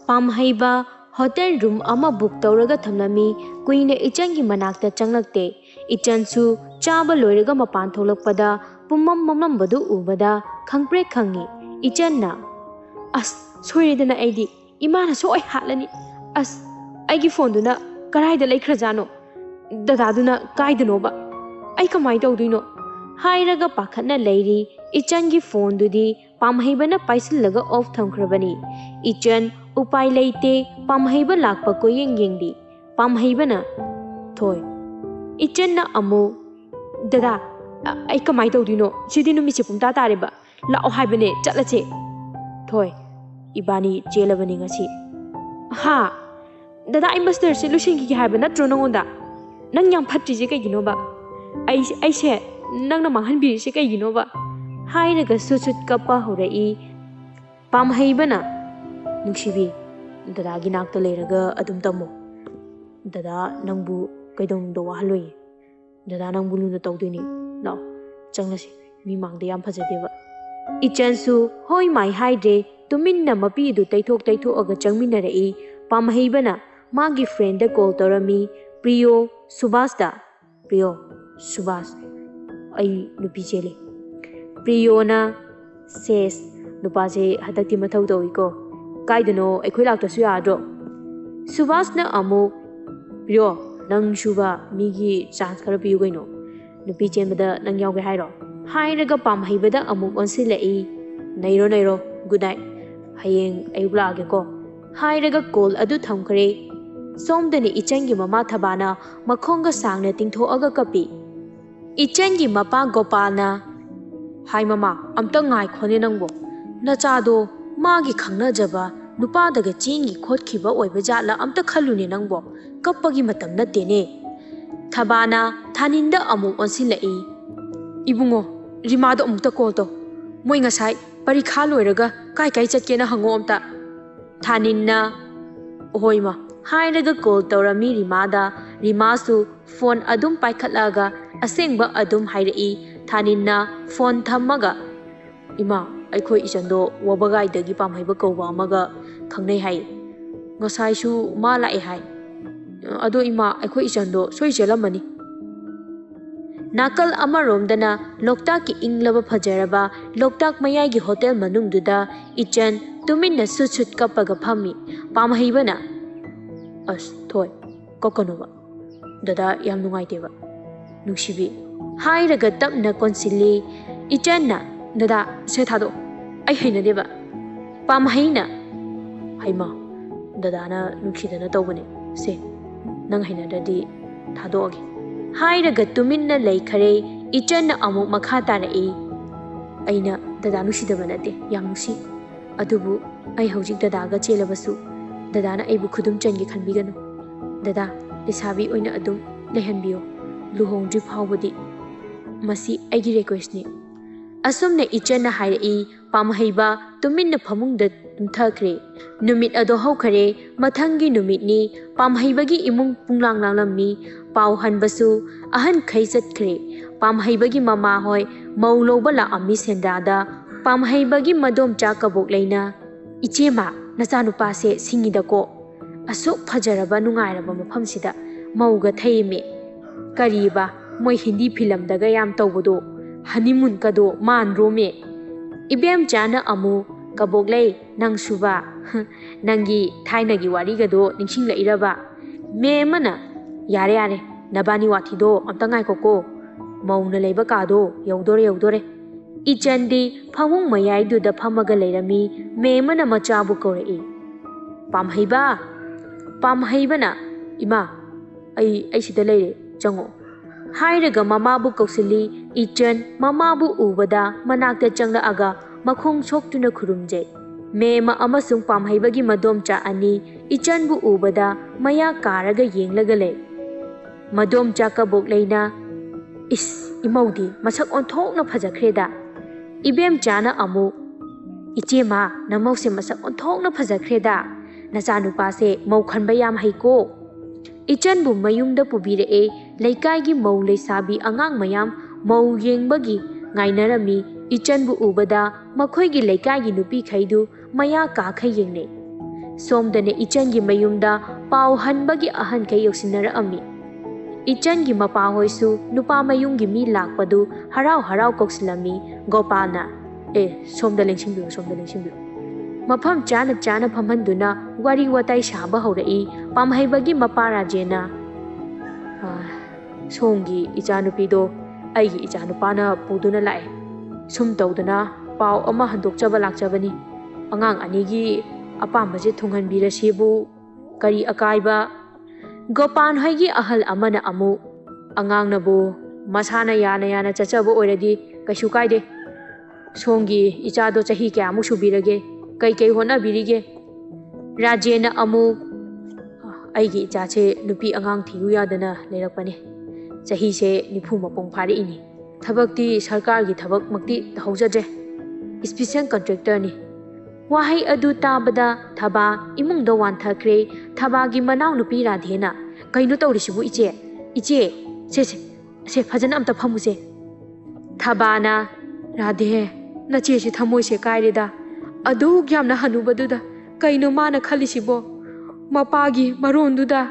पामहैबा hotel room अमा book तौरगा थमलमी कुइने इचन की मनाक्ता चंगलक्ते इचनसु चाबा लोइरगा मपान थोलकपदा पुम्मम ममलंबदु उबदा खंगप्रे खंगी इचनना अस सोइरेदना ऐदी इमाना सोय हालनी अस ऐगी फोनदुना कराइदा लेख्रजानो ददादुना काइदनोबा ऐ कमाइ तौदुइनो हाइरगा पाखतना लैरी इचन की फोनदुदी पामहैबना पाइसलगा ऑफ थमख्रबनी इचन उपाय लेते पामहैबा लाकपा को येंदी पामहैबना थोय इचन अमु ददा ऐ कमाइ तौदुइनो सिदि नुमिसे पुंता तारेबा लाओ हाइबने चलचे थोय इबानी चेलबनी ngasi हा ददा आई मास्टर से लुसिंगी हाइबा नत्रो नंगोंदा नंग याम फट्टिजे कैगिनोबा ऐ से नंगना मांहनबिरिसे कैगिनोबा हाइरगा सुसुत कप्पा होरई पामहैबना नुसिबी ददागी नाक्ता लेरगा अदुम तमो ददा नंगबु कैदोंदो वाहलोय ददा नंगबु लुना तौदुइनी लाओ चंगलसे मी मांगदे याम फजदेबा इचनसु होय माई हाइदे तुमिन्ना मपीदु तैथोक अगा चंगमिनरई पामहैबना मागी फ्रेंड कॉल तौरमी प्रियो सुभाषदा प्रियो सुभाष आई नुपी चेले प्रियोना सेस नुपासे हदक्ति मथौ तौइको काइदनो अखोय लाक्तसु याद्रो सुभाषना अमु प्रियो नंग सुबा मीगी चांस खर पियु गइनो नुपी चेमदा नंग यावगे हाइरो हाइरगा पामहैबदा अमु ओनसिलई नैरो गुड नाइट हयेंग अयुलागे को हाइरगा कॉल अदु थमखरे सोमदनी इचनगी ममा थबाना मखोंगा सांगने तिंथोअगा कपी इचनगी मपा गोपालना हाय ममा अमता ngaय खोने नंगबो नचादो मागी खंगनजबा नुपादगा चेंगी खोदखिबा ओइबा जाला अमता खलुने नंगबो कप्पगी मतम नतेने थबाना थानिंदा अमु ओनसिलई इबुंगो रिमादो अमुता कॉल तो मोय ngасai परीक्षा लोइरगा काय चटकेना हंगो अमता थानिन्ना होइमा हाइरगा कॉल तौरमी रिमादा रिमासु फोन अदुम पाइखतलागा असेंगबा अदुम हाइरई थानिन्ना फोन थम्मगा इमा अखोय इचंदो वबगाइदगी पामहैबा कौबा अमगा खंगनै हाइ ngसाइसु मा लाए हाइ अदो इमा अखोय इचंदो सोइ चेलमनी नाकल अमरोमदना लोकताक की इंगलब फजरबा लोकताक मयागी होटल मनुंगदुदा इचन तुमिन्ना सुसुत कपगा फमी पामहैबना अस थोय कोकोनोबा ददा याम नुंगाइतेबा नुसिबी हाइरगा तपना कोनसिली इचनना ददा से थादो ऐ हैनदेबा पामहैना हैमा ददाना नुखिदना तौबने से नंग हैनददी थादोगे हाइरगा तुमिन्ना लैखरे इचन अमु मखा तारई अइना ददा नुसिदबा नते याम नुसी अदुबु ऐ हौजिक ददागा चेलबसु ददाना ऐबु खुदुम चंगे खनबिगनो ददा लेसाबी ओइना अदुम लेहनबियो लुहोंद्रि फावबदी मसी ऐगी रिक्वेस्टनी असुमने इचन हाइरई पामहैबा तुमिन्ना फमुंगदा तुमथखरे नुमित अदो हौखरे मथंगी नुमितनी पामहैबगी इमुंग पुंगलांग लांगलम्मी पाव हनबसु अहन खै चतखरे पामहैबगी ममा होय मौलोबा लाअम्मी सेंद्रादा पामहैबगी मदोम चा कबोक लेना इचेमा नचानुपासे सिंगिदको असुक फजरबा नुंगाइरबा मफमसिदा मौगा थैमे करीबा मोय हिंदी फिल्म दगा याम तौबदो हनीमून कदो मानरोमे इबेम चाना अमु कबोगले नंग सुबा नंगी थाइनगी वारीगदो निंसिंग लइरबा मेमना यारे नबानी वाथीदो अमता ngaइकोको मौना लेबा कादो यौदोरे इचंदी फमुंग मयाइदुदा फमगा लेरमी मेमना मचाबु कोरई पामहैबना इमा ऐ सिदा लेरे चंगो हाइरगा ममाबु कौसली इचन ममाबु उबदा मनाक्ता चंगलागा मखोंग सोक्तुना खुरुमजे मेमा अमसुंग पामहैबगी मदोमचा अनि इचनबु उबदा मया कारगा येंगलगा ले मदोमचा कबोक लेना इस इमौदी मसक ओंथोकना फजख्रेदा इबेम चाना अमु इचेमा नमौसे मसक ओंथोकना फजख्रेदा नचानुपासे मौ खनबा याम हैको इचनबु मयुमदा पुबिरे लेकाइगी मौ लेसाबी अंगांग मयाम मौ येंगबगी ngainarami ichanbu ubada makhoi gi lekai gi nupi khaidu maya ka khai yengne Somdane ichangi mayumda pau hanbagi ahan kai yoksinarami. Ichangi mapa hoisu nupa mayumgi mi lakpadu harau harau koksilami Gopalna. Somda lengsingbiru somda lengsingbiru. Mafam chana chana phamhanduna wari watai shaba haurai pamhaibagi mapa Rajena. Somgi ichanupido aigi ichanupana puduna lai. Sum tawdana pau ama handokchaba lakchabani. Angang anigi apambaje thunghanbirasibu kari akaiba. Gopal hoigi ahal amana amu angang nabu masana yana chachaba oiradi kaisu kaide. Songi ichado chahi kyamu subirage kai hona birige. Rajena amu aigi ichache nupi angang thiyu yadana lerakpane. Chahi se nifu mapong phari ini. Thabakti sarkar gi thabak makti tahawjadre. Special contractor ni. Wahai adu tabada thaba imung da wan thakre thaba gi manaw nupi Radhena kainu tawrisibu iche se phajana amta phamuse. Thabana Radhe nache se thamoi se kaireda adu gyamna hanubaduda kainu mana khalisibo mapagi maronduda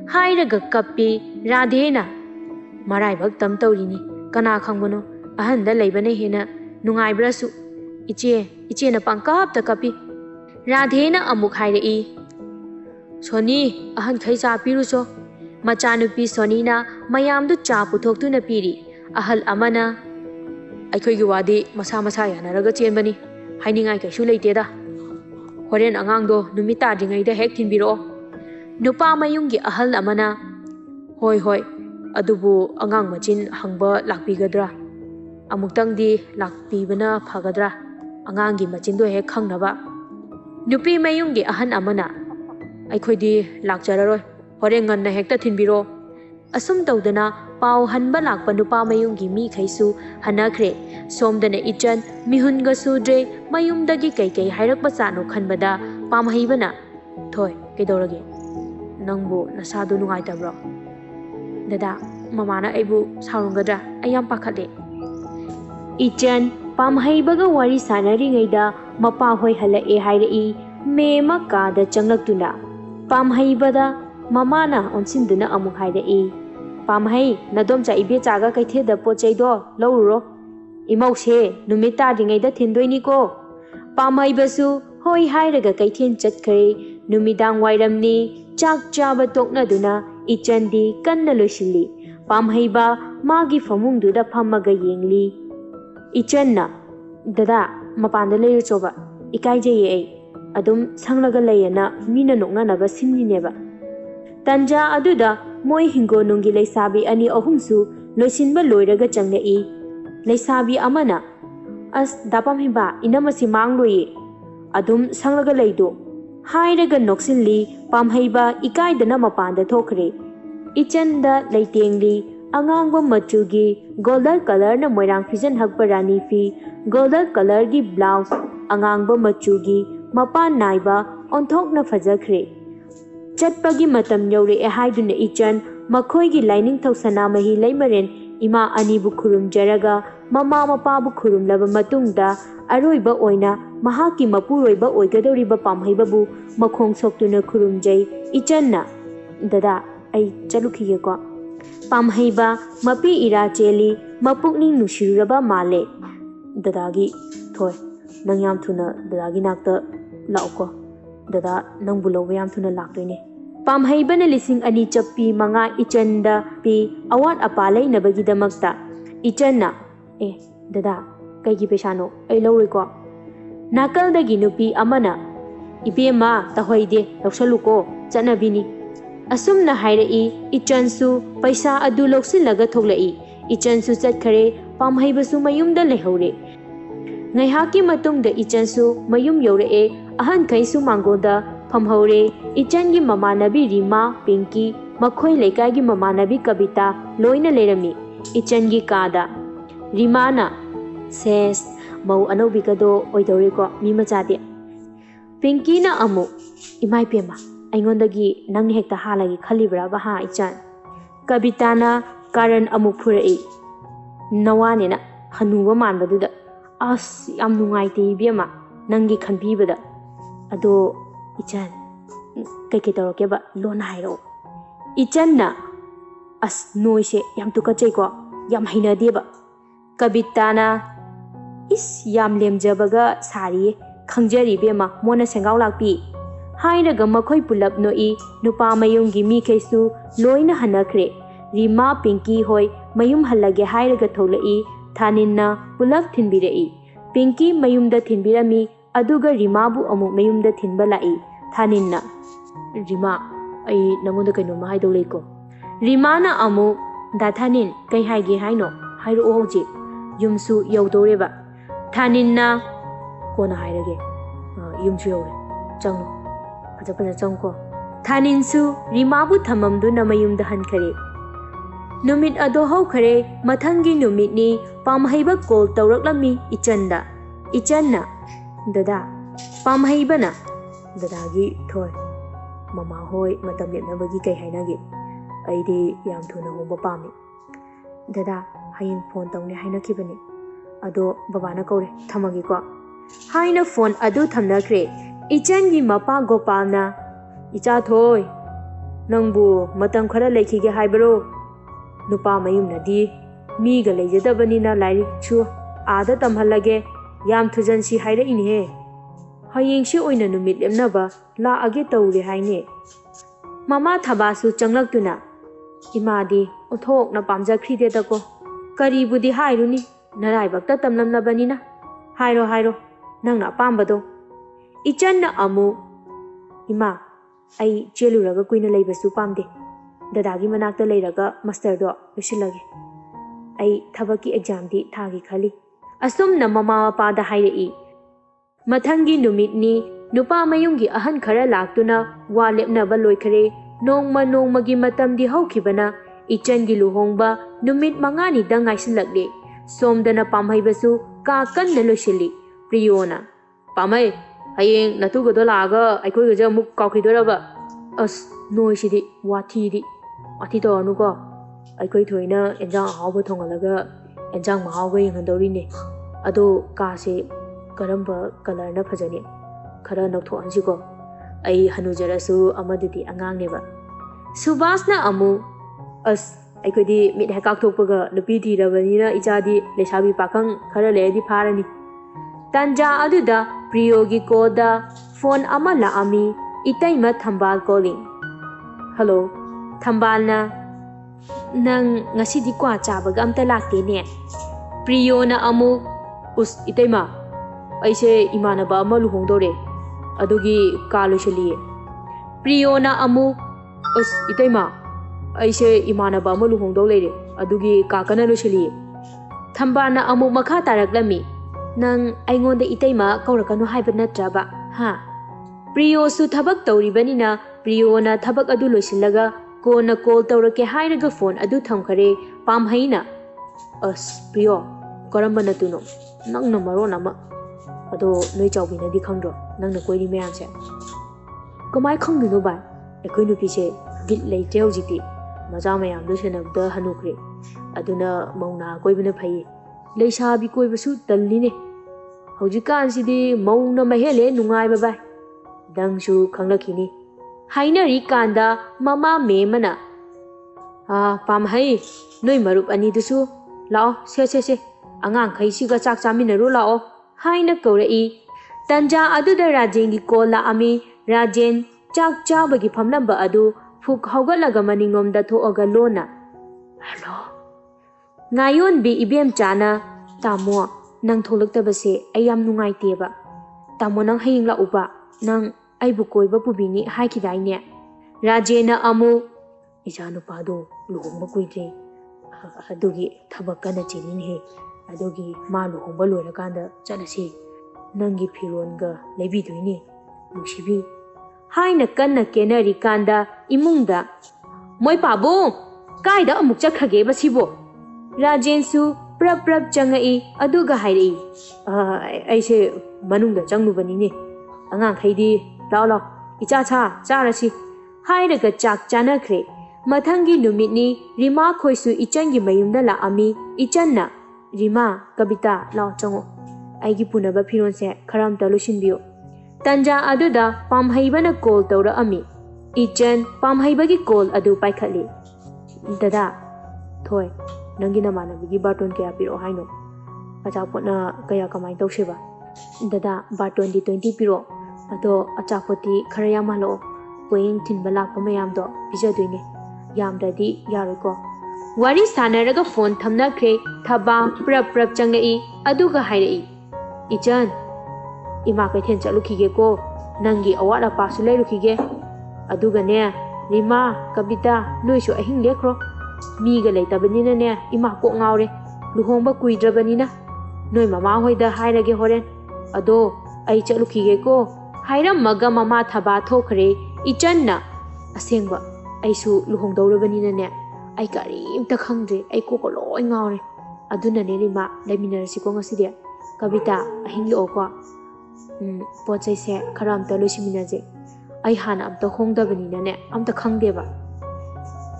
hairaga kappi Radhena marai bak tam tawrini kana khangbono ahanda leibane hena nungaibrasu iche na pangkap ta kapi. Radhena amuk hairei Soni ahan khaisa piruso machanupi Soni na mayamdu cha puthoktu na piri ahal amana aikhoigi wadi masa yanaraga chenbani hainingai kaisu leiteda. Horen angangdo numita dringaida hek thinbiro. Nupa mayumgi ahal amana hoi adubu angang machin hangba lakpigadra amuktangdi lakpibana phagadra angangi machindu hek khangnaba. Nupi mayumgi ahan amana aikhoidi lakjararoi horen nganna hekta thinbiro. Asum tawdana pau hanba lakpa nupa mayumgi mi khaisu hanakhre. Somdana ichan mihunga sudre mayumdagi kai hairakpa chano khanbada pamhaibana thoi kedorage nangbu nasadu nungaitabro. Dada mamana aibu saurungadra ayam pakhale. Ichan pamhaibaga wari sanaringaida mapa hoi halae hairei mema kada changlaktuna pamhaibada mamana onsinduna amuk hairei. Pamhai nadomcha ibechaga kaitheda pochaido laururo imause numita ringaida thindoini ko. Pamhaibasu hoi hairaga kaithen chatkhare numidang wairamni chak chaba toknaduna ichandi kanna loisili. Pamhaiba magi famungduda phammaga yengli. Ichanna dada mapanda leiru choba ikaijeye ai adum sanglaga layana mina noknanaba sinnineba. Tanja aduda moi hingo nungi leisabi ani ahumsu loisinba loiraga changlei. Leisabi amana as dapamhiba inamasi mangloye adum sanglaga leido hairaga noksinli. Pamhaiba ikaidana mapanda thokre. Ichanda leitengli angangba machugi golden color na moirang fijan hakpa rani fi golden color gi blouse angangba machugi mapa naiba onthok na fajakhre. Chatpagi matam yaure e haiduna ichan makhoi gi lining thoksana mahi leimaren ima ani bu khurum jaraga mama mapa bu khurum laba matungda aroiba oina mahaki mapuroiba oigadoriba pamhaiba bu makhong soktuna khurumjai. Ichanna dada ai chalukhige ko. Pamhaiba mapi ira cheli mapukning nushiraba male. Dadagi thoi nang yam thuna dadagi nakta lauko. Dada nang buloba yam thuna laktoine. Pamhaiba na lising ani chappi manga ichanda pi awat apalai nabagi damakta. Ichanna dada kaigi pesano ai lauroi ko. Nakaldagi nupi amana ibema tahoide loksaluko chanabini. Asumna hairei ichansu paisa adu loksinlaga thoklai. Ichansu chatkhare pamhaibasu mayumda lehore. Ngaihaki matungda ichansu mayum yauree ahan khaisu mangoda phamhore. Ichangi mamanabi Rima Pinky makhoi lekai gi mamanabi Kabita loina lerami. Ichangi kada Rimana says mau anobikado oidoriko mi machade. Pinky na amu imai pema aingondagi nangni hekta halagi khalibra baha ichan. Kabitana karan amu phurai nawane na hanuwa manbaduda as yam nungaite ibema nangi khanbibada ado ichan Kay tawrake ba lon hairo Ichanna as noise yam tukachai ko yam hainade ba Kabitana is yam lemjabaga sari khangjari bema mona sengaw lakpi hairaga makhoi pulap noi nupa mayumgi mi kaisu loina hanakre Rima Pinky hoi mayum halage hairaga tholai Thaninna pulap thinbirei Pinky mayumda thinbirami aduga Rima bu amuk mayumda thinba lai Thaninna Rima ai nangonda kaino ma haidau leiko Rimana amu da Thanin kai haige haino hairo hoje yumsu yaudore ba Thaninna kona hairage yumsu yaure changno paja changko Thaninsu Rima bu thamamdu na mayumda hankare Numit ado hau khare mathangi numit ni pamhaiba call tawraklami Ichanda Ichanna dada pamhaibana dadagi thoi mama hoi matam lepnabagi kai hainage aidi yam thuna homba pami dada hayeng phone tawne hainakibani ado babana kaure thamagi ko haina phone adu thamnakre Ichangi mapa Gopalna Icha thoi nangbu matam khara lekhige haibro Nupa mayumnadi miga leijadabanina lairik chu ada tamhalage yam thujansi haira inhe hayengsi oina numit lemnaba la age tawre haine mama thabasu changlaktuna imadi othok na pamjakhri de dako karibudi hairuni narai bakta tamlamnabanina hairo nangna pambado Ichanna amu ima ai cheluraga kuina leibasu pamde dadagi manakta leiraga master do losilage ai thabaki exam di thagi khali asumna mama pa da hairei mathangi numit ni nupa mayumgi ahan khara laktuna wa lepnaba loikhare nongmagi matam di haukhibana Ichangi luhongba numit mangani da ngaisilakle somdana pamhaibasu ka kanna losili Priyona pamai hayeng natuga do laga aikoi ga jamuk kaukidoraba as noisidi wathi to anuko aikoi thoina enjang hawba thongalaga enjang mahawga yengandorine ado ka se karamba color na phajani khara noktho anjiko ai hanujarasu amadidi angangneba Subhasna amu as aikodi mit hakak thokpaga nupi thirabanina ichadi lesabi pakang khara ledi pharani tanja aduda Priyogi koda phone ama laami itaima Thambal calling Hello Thambalna nang ngasidi kwa chabaga amta lakte ne Priyona amu us itaima aise imanaba ama luhongdore adugi kalushali Priyona amu us itaima aise imanaba ama luhongdo leire adugi kakana lushali Thambalna amu makha taraklami nang aingonda itaima kaurakanu haiba natraba ha Priyo su thabak tawribanina Priyona thabak adu loisilaga kona call tawrake hairaga phone adu thamkhare pamhaina as Priyo karamba natuno nangna marona ma ado noi chawbina di khangro nangna koiri mayamse kamai khangdino ba ekoi nupi se git leite hojiti maja mayam do senabda hanukre aduna mauna koibina phai leisabi koibasu talline haujikan sidi mauna mahele nungai babai dangsu khanglakini hainari kanda mama memana pamhai noi marup ani dusu lao se angang khaisiga chak chaminaru lao haina kaurei tanja aduda rajengi kola ami rajen chak chabagi phamnamba adu phuk haugatlaga maningomda thoaga lona hello ngayon bi ibem chana tamo nang tholaktabase ayam nungaiteba tamo nang haying la uba nang aibu koiba pubini haikidaine rajena amu ijanu pado luhongba kuidre adugi thabakana chinine adugi ma luhongba lorakanda chalase nangi phironga lebiduine nusibi haina kanna kenari kanda imungda moi pabu kaida amuk chakhage basibo Rajensu prap changai aduga hairei aise manungda changnubani ne angang khaidi lao icha cha charasi hairaga chak chanakhre mathangi numitni Rima khoisu Ichangi mayumda la ami Ichanna Rima Kabita lao chango aigi punaba phiron se kharam ta lusinbiyo Tanja aduda pamhaibana call tawra ami. Ichan pamhaibagi call adu paikhatli. Dada, thoi, nangi namanabigi baton kaya piro haino. Achapot na kaya kamay tawsiba. Dada, baton di 20 piro. Ado achapoti kharaya malo. Poing tinba lakpa mayamdo pijaduine. Yamdadi yaruko. Wari sanaraga phone thamnakre thaba prap changlai aduga hairei. Ichan, ima kaithen chalukhige ko nangi awara pasu leirukhige. Aduga ne Rima, Kabita, noisu ahing lekro. Miga leitabani ne ima ko ngaure. Luhongba kuidrabani na. Noi mama hoida hairage horen. Ado ai chalukhige ko hairam maga mama thaba thokre Ichan na asengba aisu luhongdawrabani ne. Ai karimta khangdre ai ko loi ngaure. Aduna ne Rima laiminarasi ko ngasidi. Kabita ahing lo ko. Pochai se kharamta loisiminaje. Ai hana amta hongdabani ne amta khangdeba.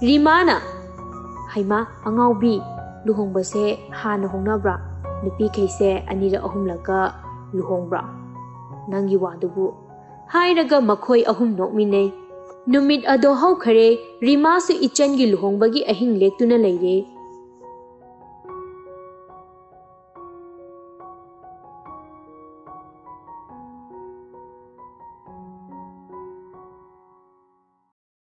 Rima na haima angaubi luhongba se hana hongnabra nupi kaise anira ahumlaka luhongbra nangi wadubu hairaga makhoi ahum nokminei numit ado haukhare Rima su Ichan gi luhongbagi ahing lektuna leire